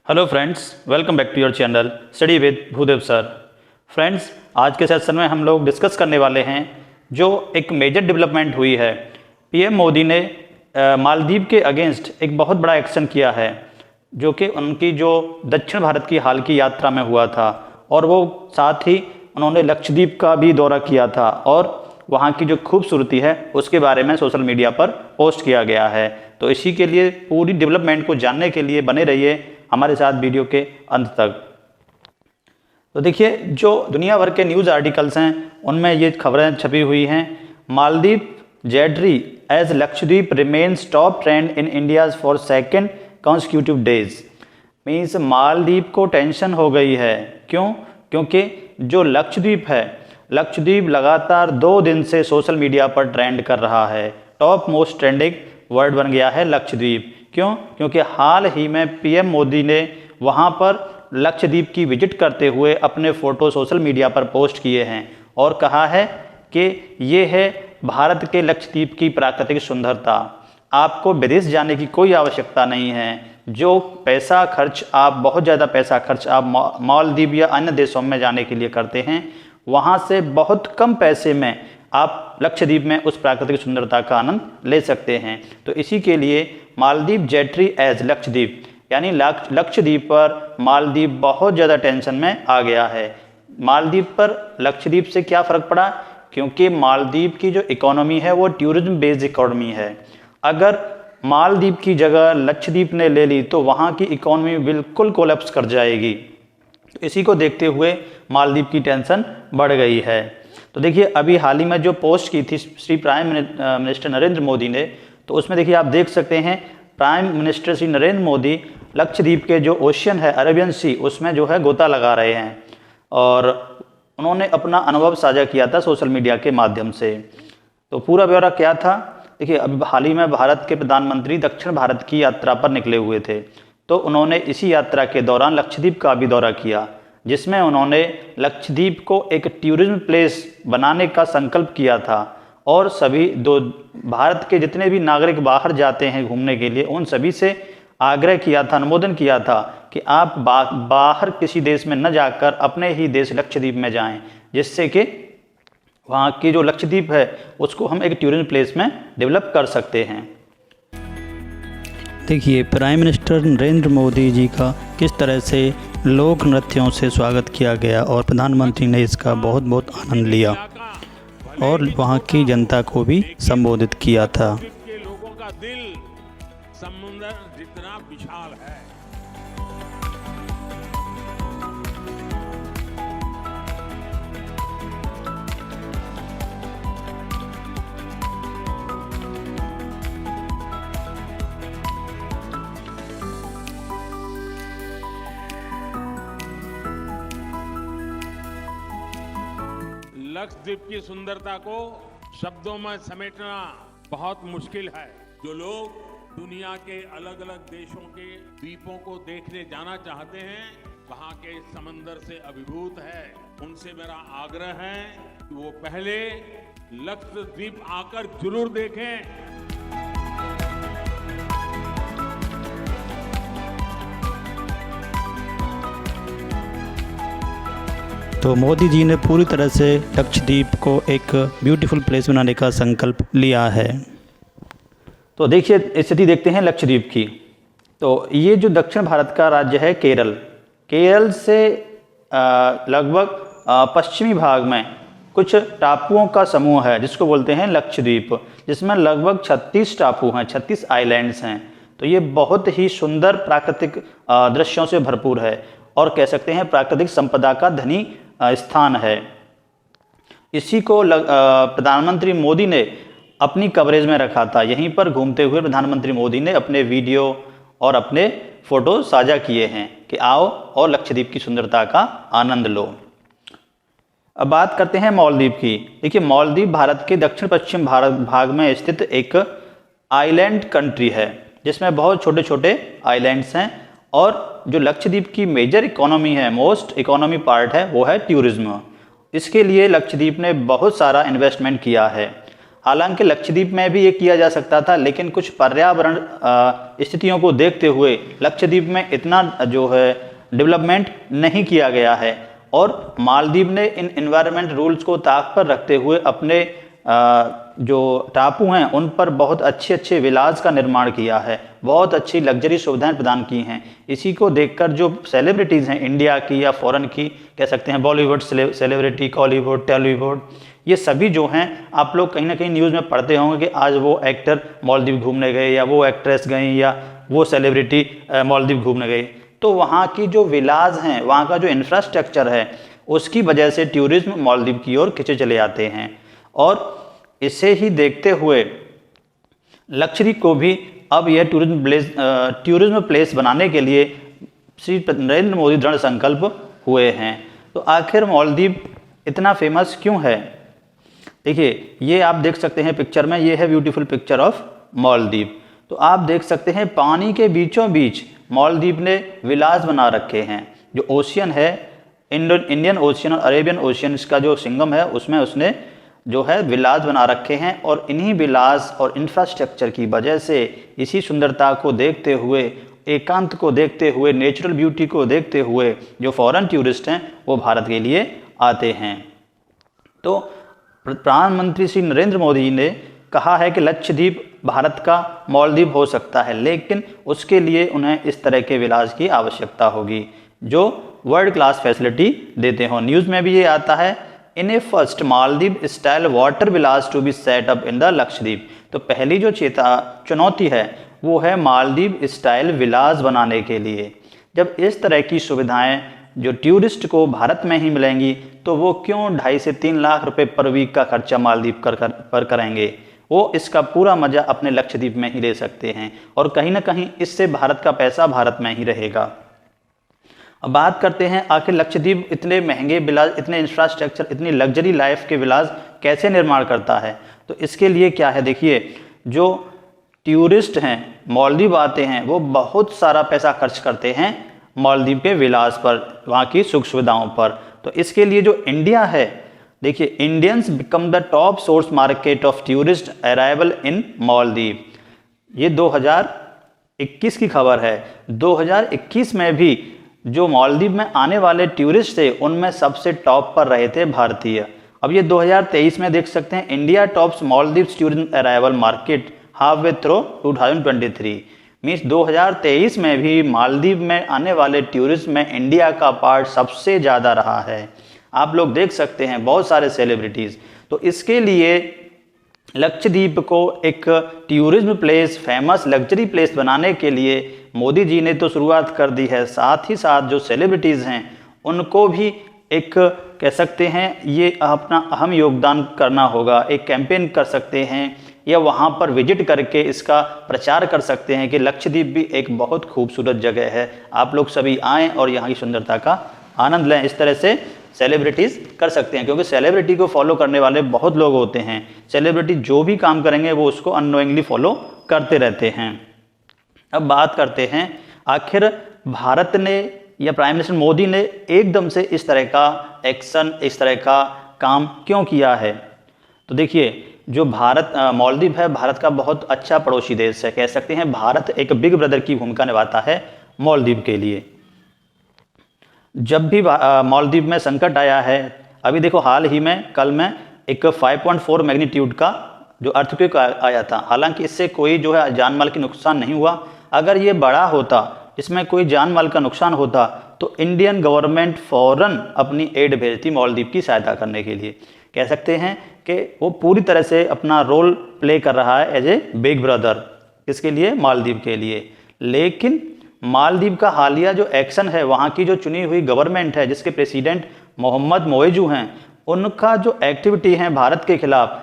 Hello friends, welcome back to your channel study with Bhudev sir. Friends, आज के session में हम लोग डिस्कस करने वाले हैं जो एक मेजर डेवलपमेंट हुई है। पीएम मोदी ने मालदीव के अगेंस्ट एक बहुत बड़ा एक्शन किया है, जो कि उनकी जो दक्षिण भारत की हाल की यात्रा में हुआ था, और वो साथ ही उन्होंने लक्षद्वीप का भी दौरा किया था और वहाँ की जो खूबसूरती है उसके बारे में सोशल मीडिया पर पोस्ट किया गया है। तो इसी के लिए पूरी डेवलपमेंट को जानने के लिए बने रहिए हमारे साथ वीडियो के अंत तक। तो देखिए, जो दुनिया भर के न्यूज़ आर्टिकल्स हैं उनमें ये खबरें छपी हुई हैं। Maldives jittery as Lakshadweep remains top trend in India's for second consecutive days. Means Maldives को टेंशन हो गई है। क्यों? क्योंकि जो लक्षद्वीप है, लक्षद्वीप लगातार 2 दिन से सोशल मीडिया पर ट्रेंड कर रहा है। टॉप मोस्ट ट्रेंडिंग वर्ड बन गया है लक्षद्वीप। क्यों? क्योंकि हाल ही में पीएम मोदी ने वहां पर लक्षद्वीप की विजिट करते हुए अपने फ़ोटो सोशल मीडिया पर पोस्ट किए हैं और कहा है कि ये है भारत के लक्षद्वीप की प्राकृतिक सुंदरता। आपको विदेश जाने की कोई आवश्यकता नहीं है। जो पैसा खर्च आप बहुत ज़्यादा पैसा खर्च आप मालदीव या अन्य देशों में जाने के लिए करते हैं, वहाँ से बहुत कम पैसे में आप लक्षद्वीप में उस प्राकृतिक सुंदरता का आनंद ले सकते हैं। तो इसी के लिए मालदीव जेट्री एज लक्षद्वीप, यानी लक्षद्वीप पर मालदीव बहुत ज़्यादा टेंशन में आ गया है। मालदीव पर लक्षद्वीप से क्या फ़र्क पड़ा? क्योंकि मालदीव की जो इकोनॉमी है वो टूरिज्म बेस्ड इकोनॉमी है। अगर मालदीव की जगह लक्षद्वीप ने ले ली तो वहाँ की इकोनॉमी बिल्कुल कोलैप्स कर जाएगी। इसी को देखते हुए मालदीव की टेंशन बढ़ गई है। तो देखिए, अभी हाल ही में जो पोस्ट की थी श्री प्राइम मिनिस्टर नरेंद्र मोदी ने, तो उसमें देखिए आप देख सकते हैं प्राइम मिनिस्टर श्री नरेंद्र मोदी लक्षद्वीप के जो ओशियन है, अरेबियन सी, उसमें जो है गोता लगा रहे हैं और उन्होंने अपना अनुभव साझा किया था सोशल मीडिया के माध्यम से। तो पूरा ब्यौरा क्या था? देखिए, अभी हाल ही में भारत के प्रधानमंत्री दक्षिण भारत की यात्रा पर निकले हुए थे, तो उन्होंने इसी यात्रा के दौरान लक्षद्वीप का भी दौरा किया, जिसमें उन्होंने लक्षद्वीप को एक टूरिज्म प्लेस बनाने का संकल्प किया था और सभी भारत के जितने भी नागरिक बाहर जाते हैं घूमने के लिए, उन सभी से आग्रह किया था, अनुमोदन किया था कि आप बाहर किसी देश में न जाकर अपने ही देश लक्षद्वीप में जाएं, जिससे कि वहाँ की जो लक्षद्वीप है उसको हम एक टूरिज्म प्लेस में डेवलप कर सकते हैं। देखिए, प्राइम मिनिस्टर नरेंद्र मोदी जी का किस तरह से लोक नृत्यों से स्वागत किया गया और प्रधानमंत्री ने इसका बहुत बहुत आनंद लिया और वहाँ की जनता को भी संबोधित किया था। के लोगों का दिल समुद्र जितना विशाल है। लक्षद्वीप की सुंदरता को शब्दों में समेटना बहुत मुश्किल है। जो लोग दुनिया के अलग अलग देशों के द्वीपों को देखने जाना चाहते हैं, वहां के समंदर से अभिभूत है, उनसे मेरा आग्रह है कि वो पहले लक्षद्वीप आकर जरूर देखें। तो मोदी जी ने पूरी तरह से लक्षद्वीप को एक ब्यूटीफुल प्लेस बनाने का संकल्प लिया है। तो देखिए, स्थिति देखते हैं लक्षद्वीप की। तो ये जो दक्षिण भारत का राज्य है केरल से लगभग पश्चिमी भाग में कुछ टापुओं का समूह है जिसको बोलते हैं लक्षद्वीप, जिसमें लगभग 36 टापू हैं, 36 आइलैंड्स हैं। तो ये बहुत ही सुंदर प्राकृतिक दृश्यों से भरपूर है और कह सकते हैं प्राकृतिक संपदा का धनी स्थान है। इसी को प्रधानमंत्री मोदी ने अपनी कवरेज में रखा था। यहीं पर घूमते हुए प्रधानमंत्री मोदी ने अपने वीडियो और अपने फोटो साझा किए हैं कि आओ और लक्षद्वीप की सुंदरता का आनंद लो। अब बात करते हैं मालदीव की। देखिए, मालदीव भारत के दक्षिण पश्चिम भाग में स्थित एक आइलैंड कंट्री है, जिसमें बहुत छोटे छोटे आइलैंड्स हैं और जो लक्षद्वीप की मेजर इकोनॉमी है, मोस्ट इकोनॉमी पार्ट है, वो है टूरिज्म। इसके लिए लक्षद्वीप ने बहुत सारा इन्वेस्टमेंट किया है। हालांकि लक्षद्वीप में भी ये किया जा सकता था, लेकिन कुछ पर्यावरण स्थितियों को देखते हुए लक्षद्वीप में इतना जो है डेवलपमेंट नहीं किया गया है। और मालदीव ने इन एनवायरनमेंट रूल्स को ताक पर रखते हुए अपने जो टापू हैं उन पर बहुत अच्छे अच्छे विलास का निर्माण किया है, बहुत अच्छी लग्जरी सुविधाएं प्रदान की हैं। इसी को देखकर जो सेलिब्रिटीज़ हैं इंडिया की या फॉरेन की, कह सकते हैं बॉलीवुड सेलिब्रिटी, कॉलीवुड, टॉलीवुड, ये सभी जो हैं आप लोग कहीं ना कहीं न्यूज़ में पढ़ते होंगे कि आज वो एक्टर मालदीव घूमने गए या वो एक्ट्रेस गई या वो सेलिब्रिटी मालदीव घूमने गई। तो वहाँ की जो विलास हैं, वहाँ का जो इंफ्रास्ट्रक्चर है, उसकी वजह से टूरिज्म मालदीव की ओर खिंचे चले आते हैं। और इसे ही देखते हुए लक्षद्वीप को भी अब यह टूरिज्म प्लेस बनाने के लिए श्री नरेंद्र मोदी दृढ़ संकल्प हुए हैं। तो आखिर मालदीव इतना फेमस क्यों है? देखिए, ये आप देख सकते हैं पिक्चर में, ये है ब्यूटीफुल पिक्चर ऑफ मालदीव। तो आप देख सकते हैं पानी के बीचों बीच मालदीव ने विलास बना रखे हैं। जो ओशियन है, इंडियन ओशियन और अरेबियन ओशियन, इसका जो संगम है उसमें उसने जो है विलास बना रखे हैं। और इन्हीं विलास और इंफ्रास्ट्रक्चर की वजह से, इसी सुंदरता को देखते हुए, एकांत को देखते हुए, नेचुरल ब्यूटी को देखते हुए जो फॉरेन टूरिस्ट हैं वो भारत के लिए आते हैं। तो प्रधानमंत्री श्री नरेंद्र मोदी ने कहा है कि लक्षद्वीप भारत का मालदीव हो सकता है, लेकिन उसके लिए उन्हें इस तरह के विलास की आवश्यकता होगी जो वर्ल्ड क्लास फैसिलिटी देते हों। न्यूज़ में भी ये आता है, in a first Maldives style water villas to be set up in the Lakshadweep. तो पहली जो चुनौती है वो है मालदीव स्टाइल विलास बनाने के लिए। जब इस तरह की सुविधाएं जो टूरिस्ट को भारत में ही मिलेंगी तो वो क्यों 2.5 से 3 लाख रुपए पर वीक का खर्चा मालदीव पर करेंगे? वो इसका पूरा मजा अपने लक्षद्वीप में ही ले सकते हैं और कहीं ना कहीं इससे भारत का पैसा भारत में ही रहेगा। अब बात करते हैं आखिर लक्षद्वीप इतने महंगे विलास, इतने इंफ्रास्ट्रक्चर, इतनी लग्जरी लाइफ के विलास कैसे निर्माण करता है? तो इसके लिए क्या है, देखिए, जो टूरिस्ट हैं मालदीव आते हैं वो बहुत सारा पैसा खर्च करते हैं मालदीव के विलास पर, वहाँ की सुख सुविधाओं पर। तो इसके लिए जो इंडिया है, देखिए, Indians become the top source market of tourist arrival इन मालदीव। ये 2021 की खबर है। 2021 में भी जो मालदीव में आने वाले टूरिस्ट थे उनमें सबसे टॉप पर रहे थे भारतीय। अब ये 2023 में देख सकते हैं, India tops Maldives tourism arrival market halfway through 2023। Means 2023 में भी मालदीव में आने वाले टूरिस्ट में इंडिया का पार्ट सबसे ज़्यादा रहा है। आप लोग देख सकते हैं बहुत सारे सेलिब्रिटीज़। तो इसके लिए लक्षद्वीप को एक tourism place, famous luxury place बनाने के लिए मोदी जी ने तो शुरुआत कर दी है। साथ ही साथ जो सेलिब्रिटीज़ हैं उनको भी एक, कह सकते हैं, ये अपना अहम योगदान करना होगा। एक कैंपेन कर सकते हैं या वहाँ पर विजिट करके इसका प्रचार कर सकते हैं कि लक्षद्वीप भी एक बहुत खूबसूरत जगह है, आप लोग सभी आएँ और यहाँ की सुंदरता का आनंद लें। इस तरह से सेलिब्रिटीज़ कर सकते हैं, क्योंकि सेलिब्रिटी को फॉलो करने वाले बहुत लोग होते हैं। सेलिब्रिटी जो भी काम करेंगे वो उसको अननोइंगली फॉलो करते रहते हैं। अब बात करते हैं आखिर भारत ने या प्राइम मिनिस्टर मोदी ने एकदम से इस तरह का एक्शन, इस तरह का काम क्यों किया है? तो देखिए, जो मालदीव है भारत का बहुत अच्छा पड़ोसी देश है। कह सकते हैं भारत एक बिग ब्रदर की भूमिका निभाता है मालदीव के लिए। जब भी मालदीव में संकट आया है, अभी देखो हाल ही में कल में एक 5.4 मैग्नीट्यूड का जो अर्थक्वेक आया था। हालांकि इससे कोई जो है जान माल की नुकसान नहीं हुआ। अगर ये बड़ा होता, इसमें कोई जान माल का नुकसान होता, तो इंडियन गवर्नमेंट फ़ौरन अपनी एड भेजती मालदीव की सहायता करने के लिए। कह सकते हैं कि वो पूरी तरह से अपना रोल प्ले कर रहा है एज ए बिग ब्रदर। इसके लिए, मालदीव के लिए। लेकिन मालदीव का हालिया जो एक्शन है, वहाँ की जो चुनी हुई गवर्नमेंट है जिसके प्रेसिडेंट मोहम्मद मोइजू हैं, उनका जो एक्टिविटी है भारत के खिलाफ,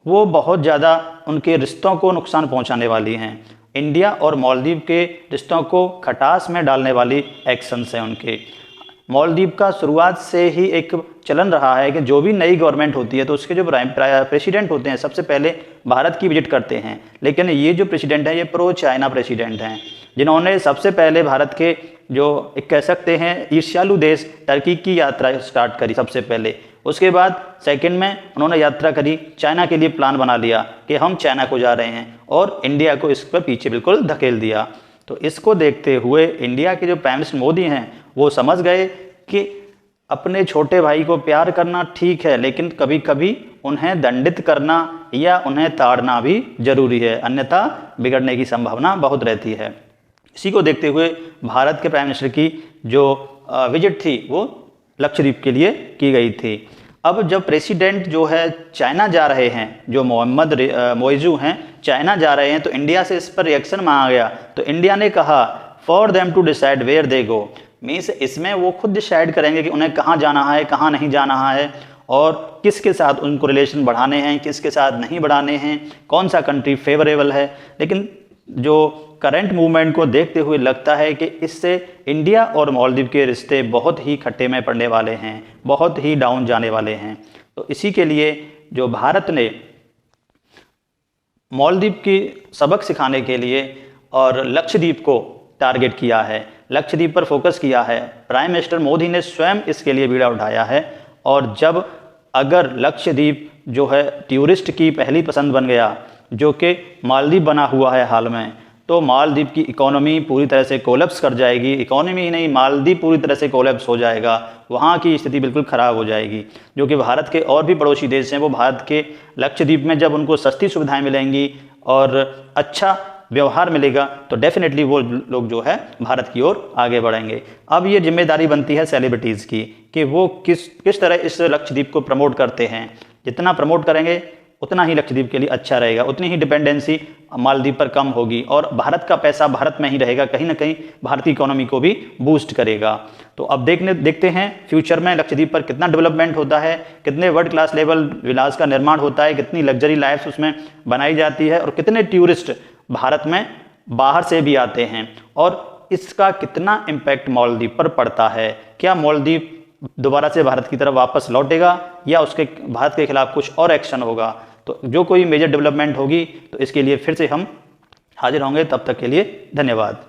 वो बहुत ज़्यादा उनके रिश्तों को नुकसान पहुँचाने वाली हैं। इंडिया और मालदीव के रिश्तों को खटास में डालने वाली एक्शंस हैं उनके। मालदीव का शुरुआत से ही एक चलन रहा है कि जो भी नई गवर्नमेंट होती है तो उसके जो प्रेसिडेंट होते हैं सबसे पहले भारत की विजिट करते हैं। लेकिन ये जो प्रेसिडेंट हैं ये प्रो चाइना प्रेसिडेंट हैं, जिन्होंने सबसे पहले भारत के जो एक कह सकते हैं ईर्ष्यालु देश टर्की की यात्रा स्टार्ट करी। सबसे पहले उसके बाद सेकंड में उन्होंने यात्रा करी, चाइना के लिए प्लान बना लिया कि हम चाइना को जा रहे हैं और इंडिया को इस पर पीछे बिल्कुल धकेल दिया। तो इसको देखते हुए इंडिया के जो प्राइम मिनिस्टर मोदी हैं वो समझ गए कि अपने छोटे भाई को प्यार करना ठीक है, लेकिन कभी कभी उन्हें दंडित करना या उन्हें ताड़ना भी जरूरी है, अन्यथा बिगड़ने की संभावना बहुत रहती है। इसी को देखते हुए भारत के प्राइम मिनिस्टर की जो विजिट थी वो लक्षद्वीप के लिए की गई थी। अब जब प्रेसिडेंट जो है चाइना जा रहे हैं, जो मोहम्मद मोइजू हैं चाइना जा रहे हैं, तो इंडिया से इस पर रिएक्शन मांगा गया। तो इंडिया ने कहा for them to decide where they go, means इसमें वो खुद डिसाइड करेंगे कि उन्हें कहाँ जाना है, कहाँ नहीं जाना है और किसके साथ उनको रिलेशन बढ़ाने हैं, किसके साथ नहीं बढ़ाने हैं, कौन सा कंट्री फेवरेबल है। लेकिन जो करंट मूवमेंट को देखते हुए लगता है कि इससे इंडिया और मालदीव के रिश्ते बहुत ही खट्टे में पड़ने वाले हैं, बहुत ही डाउन जाने वाले हैं। तो इसी के लिए जो भारत ने मालदीव की सबक सिखाने के लिए और लक्षद्वीप को टारगेट किया है, लक्षद्वीप पर फोकस किया है। प्राइम मिनिस्टर मोदी ने स्वयं इसके लिए बीड़ा उठाया है। और जब अगर लक्षद्वीप जो है टूरिस्ट की पहली पसंद बन गया, जो कि मालदीव बना हुआ है हाल में, तो मालदीव की इकोनॉमी पूरी तरह से कोलैप्स कर जाएगी। इकोनॉमी ही नहीं, मालदीव पूरी तरह से कोलैप्स हो जाएगा, वहाँ की स्थिति बिल्कुल ख़राब हो जाएगी। जो कि भारत के और भी पड़ोसी देश हैं, वो भारत के लक्षद्वीप में जब उनको सस्ती सुविधाएं मिलेंगी और अच्छा व्यवहार मिलेगा तो डेफिनेटली वो लोग जो है भारत की ओर आगे बढ़ेंगे। अब ये जिम्मेदारी बनती है सेलिब्रिटीज़ की कि वो किस तरह इस लक्षद्वीप को प्रमोट करते हैं। जितना प्रमोट करेंगे उतना ही लक्षद्वीप के लिए अच्छा रहेगा, उतनी ही डिपेंडेंसी मालदीव पर कम होगी और भारत का पैसा भारत में ही रहेगा, कहीं ना कहीं भारतीय इकोनॉमी को भी बूस्ट करेगा। तो अब देखते हैं फ्यूचर में लक्षद्वीप पर कितना डेवलपमेंट होता है, कितने वर्ल्ड क्लास लेवल विलास का निर्माण होता है, कितनी लग्जरी लाइफ उसमें बनाई जाती है और कितने टूरिस्ट भारत में बाहर से भी आते हैं और इसका कितना इम्पैक्ट मालदीव पर पड़ता है। क्या मालदीव दोबारा से भारत की तरफ वापस लौटेगा या उसके भारत के खिलाफ कुछ और एक्शन होगा। तो जो कोई मेजर डेवलपमेंट होगी तो इसके लिए फिर से हम हाजिर होंगे। तब तक के लिए धन्यवाद।